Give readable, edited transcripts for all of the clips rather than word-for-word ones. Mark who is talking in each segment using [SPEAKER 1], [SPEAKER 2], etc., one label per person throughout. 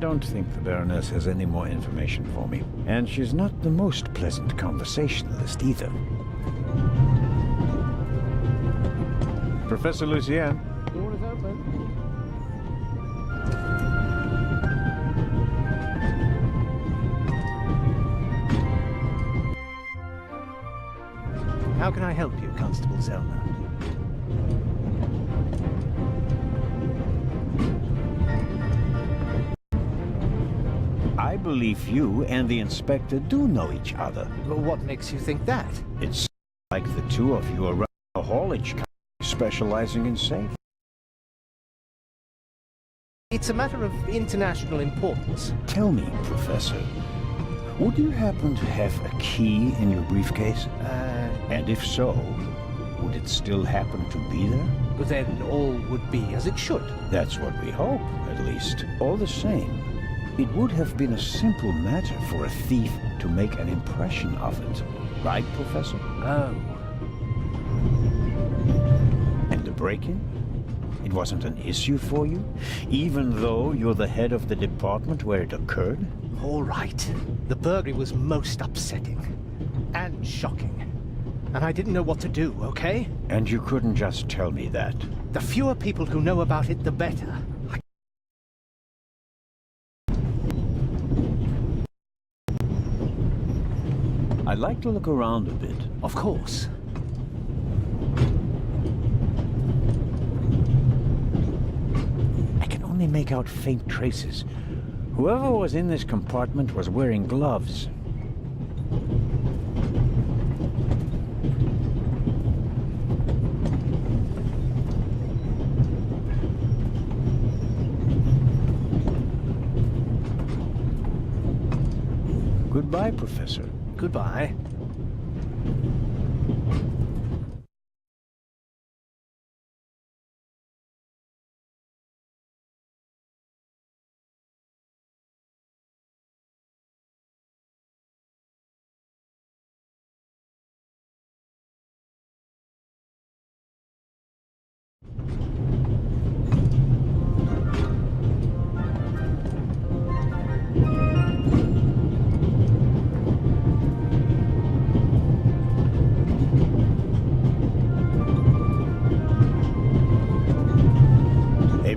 [SPEAKER 1] don't think the Baroness has any more information for me. And she's not the most pleasant conversationalist either. Professor Lucien.
[SPEAKER 2] Door is open.
[SPEAKER 3] How can I help you, Constable Zellner?
[SPEAKER 1] I believe you and the Inspector do know each other.
[SPEAKER 3] Well, what makes you think that?
[SPEAKER 1] It's like the two of you are rather a haulage company specializing in safety.
[SPEAKER 3] It's a matter of international importance.
[SPEAKER 1] Tell me, Professor, would you happen to have a key in your briefcase? And if so, would it still happen to be there?
[SPEAKER 3] Then all would be as it should.
[SPEAKER 1] That's what we hope, at least. All the same, it would have been a simple matter for a thief to make an impression of it. Right, Professor?
[SPEAKER 3] Oh.
[SPEAKER 1] And the break-in? It wasn't an issue for you? Even though you're the head of the department where it occurred?
[SPEAKER 3] All right. The burglary was most upsetting. And shocking. And I didn't know what to do, okay?
[SPEAKER 1] And you couldn't just tell me that.
[SPEAKER 3] The fewer people who know about it, the better.
[SPEAKER 1] I'd like to look around a bit.
[SPEAKER 3] Of course.
[SPEAKER 1] I can only make out faint traces. Whoever was in this compartment was wearing gloves. Goodbye, Professor.
[SPEAKER 3] Goodbye.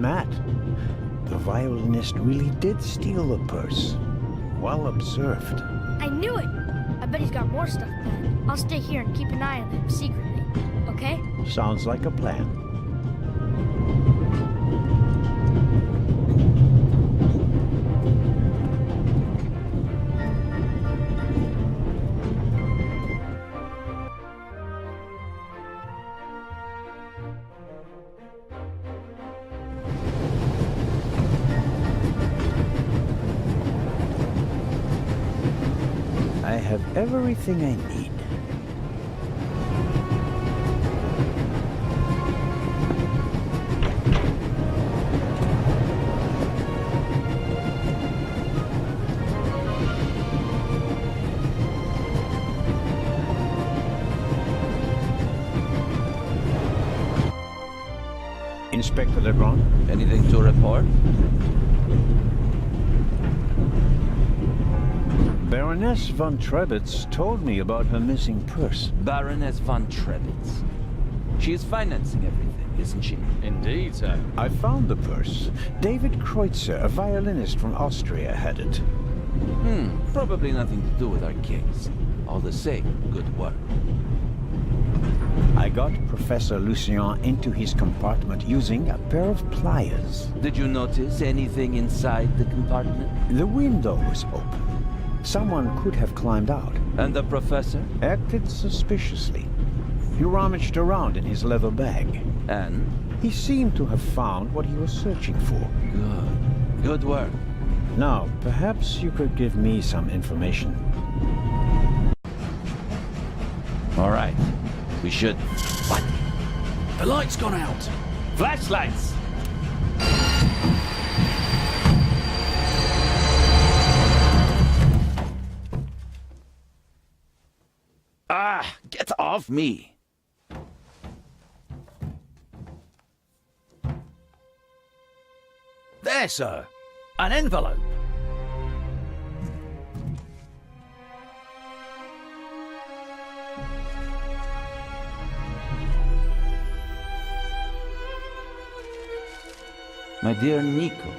[SPEAKER 1] Matt, the violinist really did steal the purse. Well observed.
[SPEAKER 4] I knew it! I bet he's got more stuff planned. I'll stay here and keep an eye on him secretly, okay?
[SPEAKER 1] Sounds like a plan. I have everything I need. Inspector Legrand?
[SPEAKER 5] Anything to report?
[SPEAKER 1] Baroness von Trebitz told me about her missing purse.
[SPEAKER 5] Baroness von Trebitz. She is financing everything, isn't she?
[SPEAKER 2] Indeed, sir.
[SPEAKER 1] I found the purse. David Kreutzer, a violinist from Austria, had it.
[SPEAKER 5] Probably nothing to do with our case. All the same, good work.
[SPEAKER 1] I got Professor Lucien into his compartment using a pair of pliers.
[SPEAKER 5] Did you notice anything inside the compartment?
[SPEAKER 1] The window was open. Someone could have climbed out.
[SPEAKER 5] And the professor?
[SPEAKER 1] Acted suspiciously. He rummaged around in his leather bag.
[SPEAKER 5] And?
[SPEAKER 1] He seemed to have found what he was searching for.
[SPEAKER 5] Good. Good work.
[SPEAKER 1] Now, perhaps you could give me some information.
[SPEAKER 5] All right. We should...
[SPEAKER 2] What? The light's gone out.
[SPEAKER 5] Flashlights! Ah! Get off me!
[SPEAKER 2] There, sir. An envelope.
[SPEAKER 5] My dear Nico,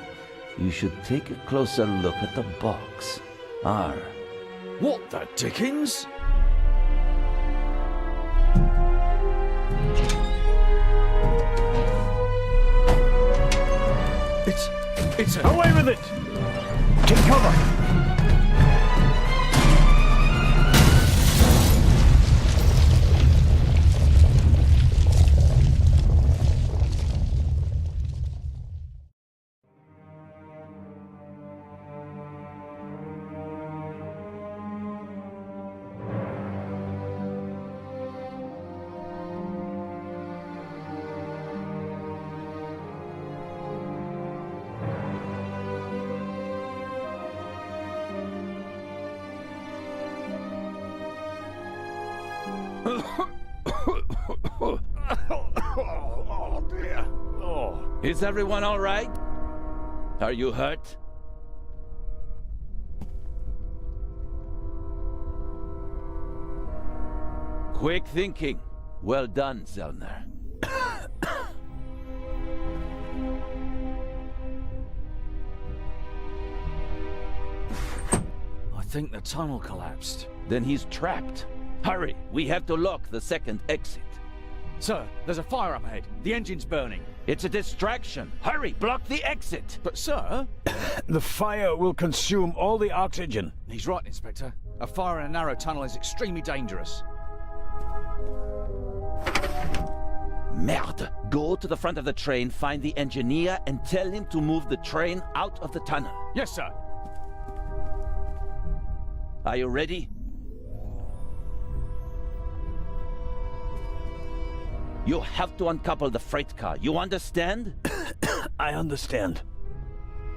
[SPEAKER 5] you should take a closer look at the box. R.
[SPEAKER 2] What the dickens? It's a...
[SPEAKER 1] Away with it! Take cover!
[SPEAKER 2] Oh dear. Oh.
[SPEAKER 5] Is everyone all right? Are you hurt? Quick thinking. Well done, Zellner.
[SPEAKER 2] I think the tunnel collapsed.
[SPEAKER 5] Then he's trapped. Hurry, we have to lock the second exit.
[SPEAKER 2] Sir, there's a fire up ahead. The engine's burning.
[SPEAKER 5] It's a distraction. Hurry, block the exit.
[SPEAKER 2] But sir...
[SPEAKER 1] The fire will consume all the oxygen.
[SPEAKER 2] He's right, Inspector. A fire in a narrow tunnel is extremely dangerous.
[SPEAKER 5] Merde. Go to the front of the train, find the engineer, and tell him to move the train out of the tunnel.
[SPEAKER 2] Yes, sir.
[SPEAKER 5] Are you ready? You have to uncouple the freight car. You understand?
[SPEAKER 1] I understand.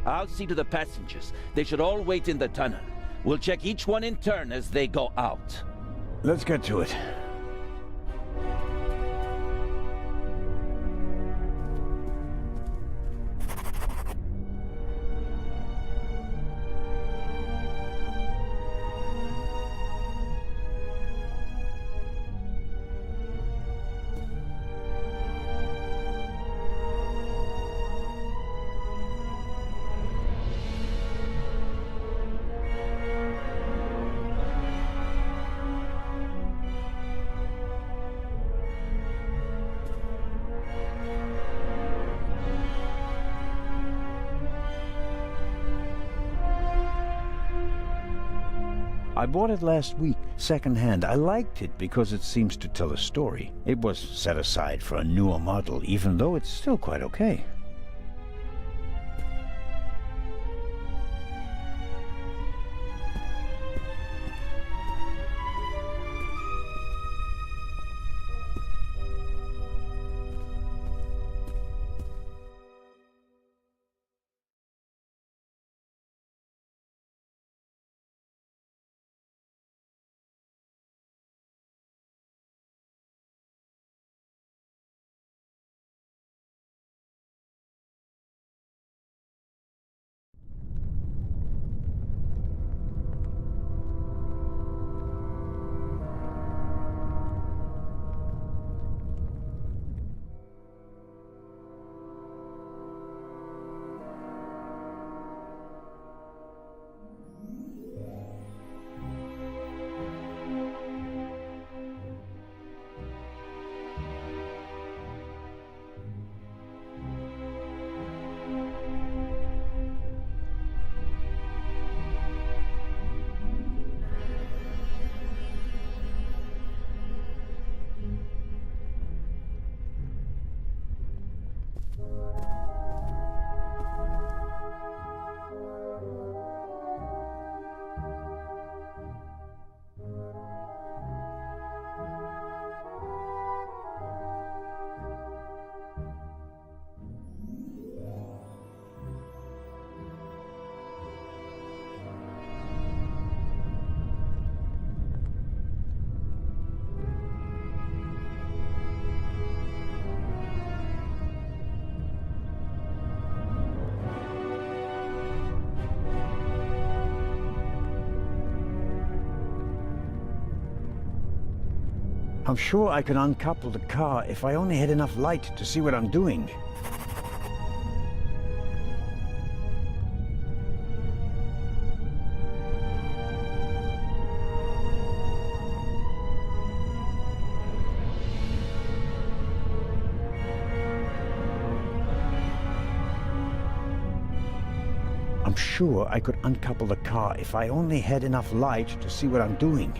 [SPEAKER 5] I'll see to the passengers. They should all wait in the tunnel. We'll check each one in turn as they go out.
[SPEAKER 1] Let's get to it. I bought it last week, second-hand. I liked it because it seems to tell a story. It was set aside for a newer model, even though it's still quite okay. I'm sure I can uncouple the car if I only had enough light to see what I'm doing. sure I could uncouple the car if I only had enough light to see what I'm doing.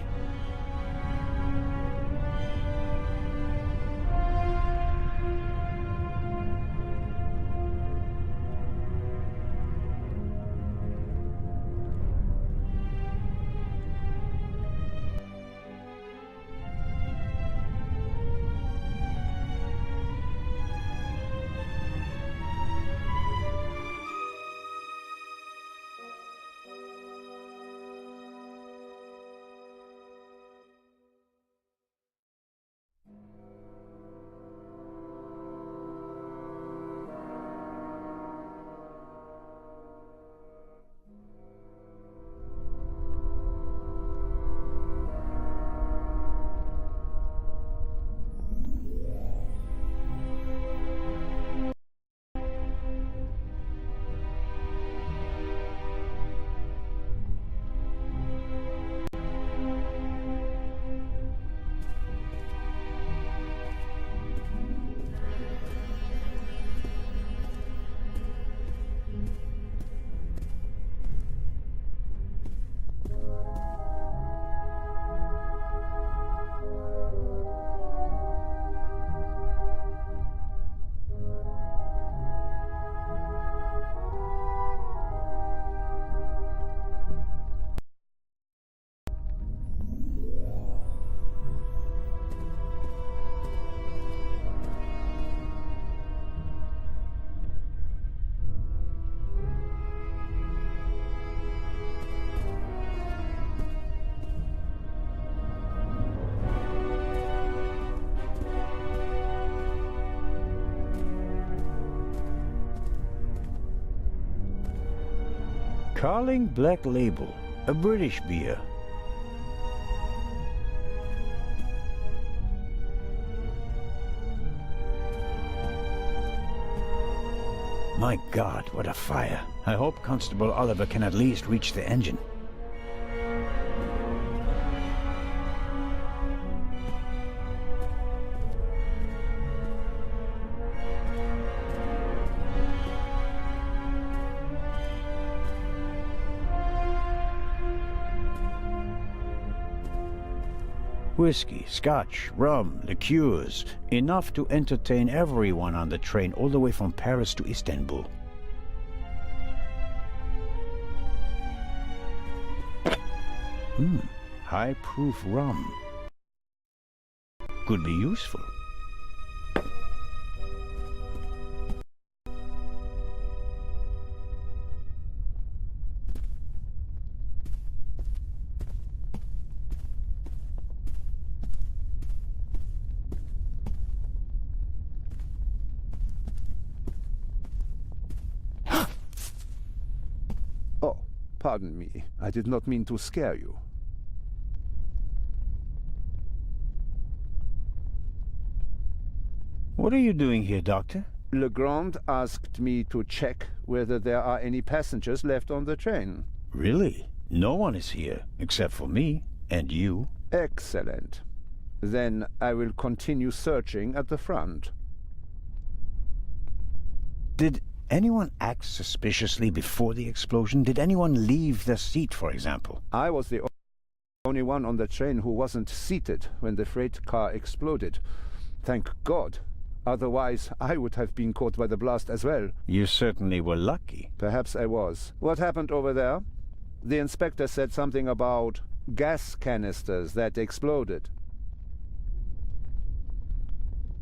[SPEAKER 1] Carling Black Label, a British beer. My God, what a fire. I hope Constable Oliver can at least reach the engine. Whiskey, scotch, rum, liqueurs, enough to entertain everyone on the train all the way from Paris to Istanbul. High-proof rum. Could be useful.
[SPEAKER 6] Oh, pardon me. I did not mean to scare you.
[SPEAKER 1] What are you doing here, Doctor?
[SPEAKER 6] Legrand asked me to check whether there are any passengers left on the train.
[SPEAKER 1] Really? No one is here, except for me and you.
[SPEAKER 6] Excellent. Then I will continue searching at the front.
[SPEAKER 1] Did anyone act suspiciously before the explosion? Did anyone leave their seat, for example?
[SPEAKER 6] I was the only one on the train who wasn't seated when the freight car exploded. Thank God. Otherwise, I would have been caught by the blast as well.
[SPEAKER 1] You certainly were lucky.
[SPEAKER 6] Perhaps I was. What happened over there? The inspector said something about gas canisters that exploded.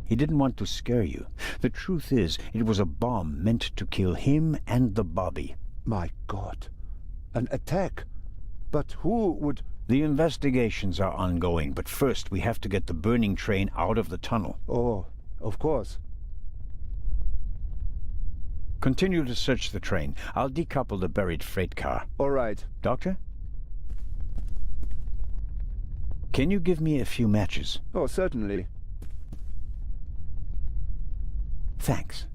[SPEAKER 1] He didn't want to scare you. The truth is, it was a bomb meant to kill him and the Bobby.
[SPEAKER 6] My God. An attack? But who would...
[SPEAKER 1] The investigations are ongoing, but first we have to get the burning train out of the tunnel.
[SPEAKER 6] Oh, of course.
[SPEAKER 1] Continue to search the train. I'll decouple the buried freight car.
[SPEAKER 6] All right.
[SPEAKER 1] Doctor? Can you give me a few matches?
[SPEAKER 6] Oh, certainly.
[SPEAKER 1] Thanks.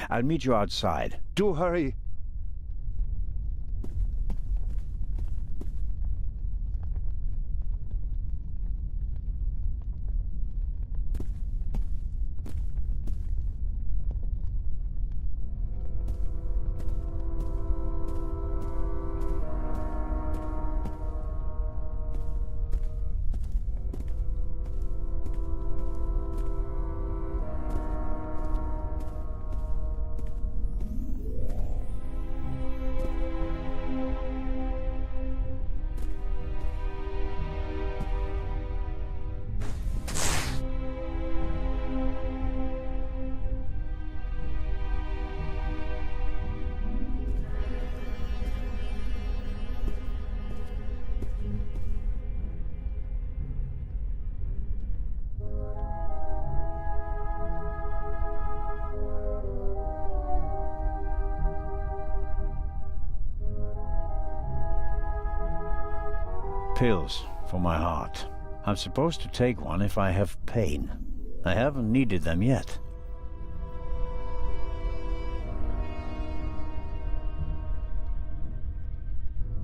[SPEAKER 1] I'll meet you outside.
[SPEAKER 6] Do hurry.
[SPEAKER 1] pills for my heart. I'm supposed to take one if I have pain. I haven't needed them yet.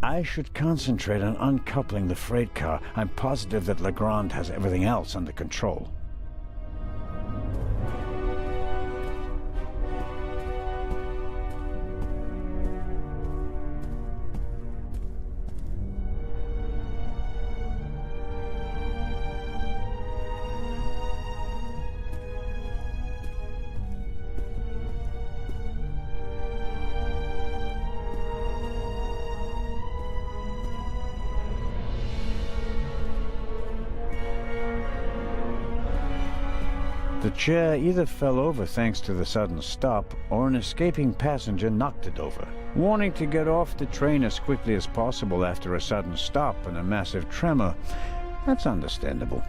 [SPEAKER 1] I should concentrate on uncoupling the freight car. I'm positive that Legrand has everything else under control. The chair either fell over thanks to the sudden stop, or an escaping passenger knocked it over. Wanting to get off the train as quickly as possible after a sudden stop and a massive tremor, that's understandable.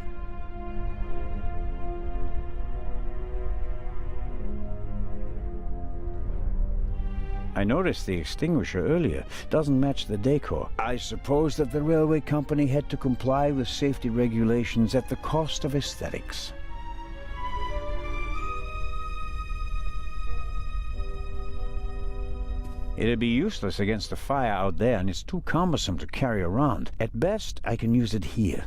[SPEAKER 1] I noticed the extinguisher earlier. Doesn't match the decor. I suppose that the railway company had to comply with safety regulations at the cost of aesthetics. It'd be useless against the fire out there, and it's too cumbersome to carry around. At best, I can use it here.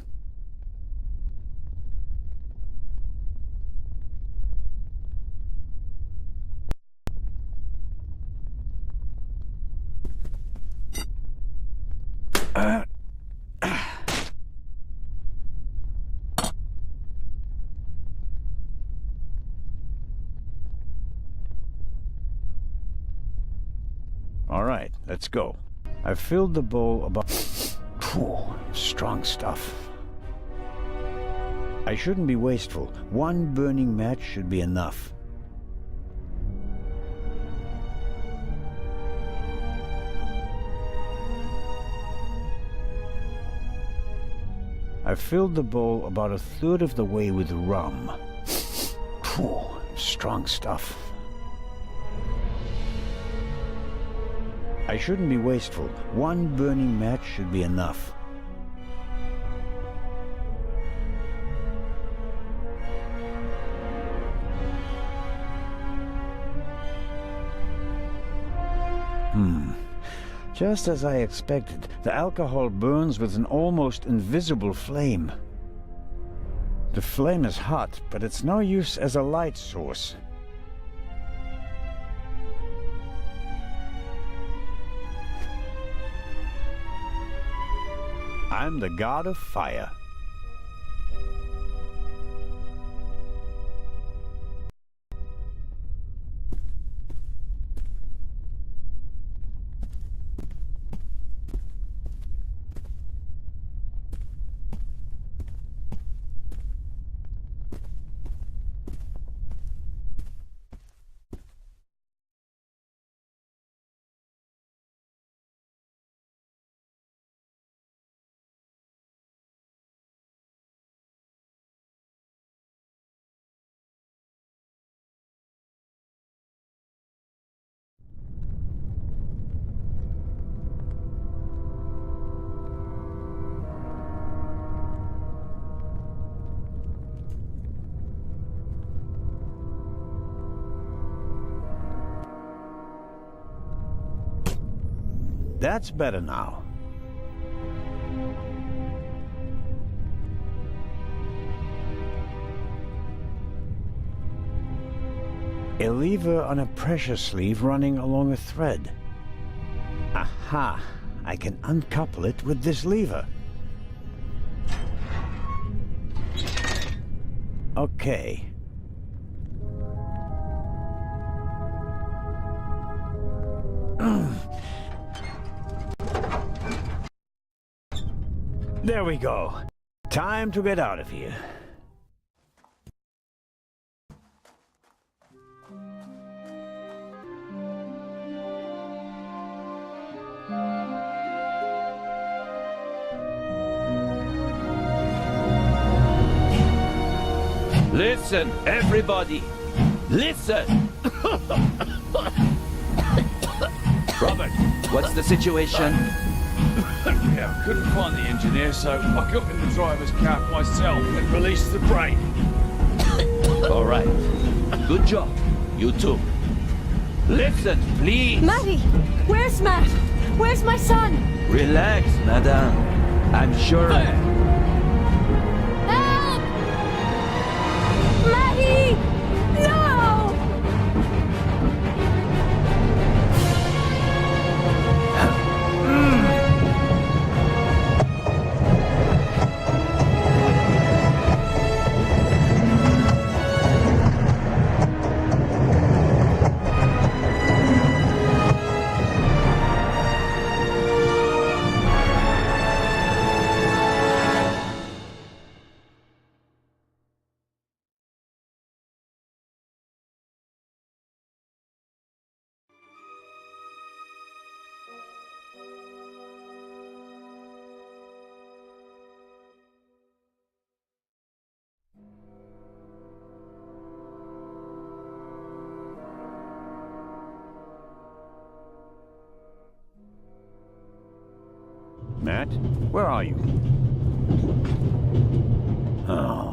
[SPEAKER 1] All right, let's go. I've filled the bowl about... Phew, strong stuff. I shouldn't be wasteful. One burning match should be enough. I've filled the bowl about a third of the way with rum. Phew, strong stuff. I shouldn't be wasteful. One burning match should be enough. Just as I expected, the alcohol burns with an almost invisible flame. The flame is hot, but it's no use as a light source. I'm the god of fire. That's better now. A lever on a pressure sleeve running along a thread. Aha! I can uncouple it with this lever. Okay. There we go. Time to get out of here.
[SPEAKER 5] Listen, everybody! Listen!
[SPEAKER 2] Robert, what's the situation?
[SPEAKER 7] Yeah, I couldn't find the engineer, so I got in the driver's cab myself and released the brake.
[SPEAKER 5] All right. Good job, you two. Listen, please.
[SPEAKER 8] Matty! Where's Matt? Where's my son?
[SPEAKER 5] Relax, madame. I'm sure...
[SPEAKER 8] Help! Matty! No!
[SPEAKER 1] Matt, where are you? Oh.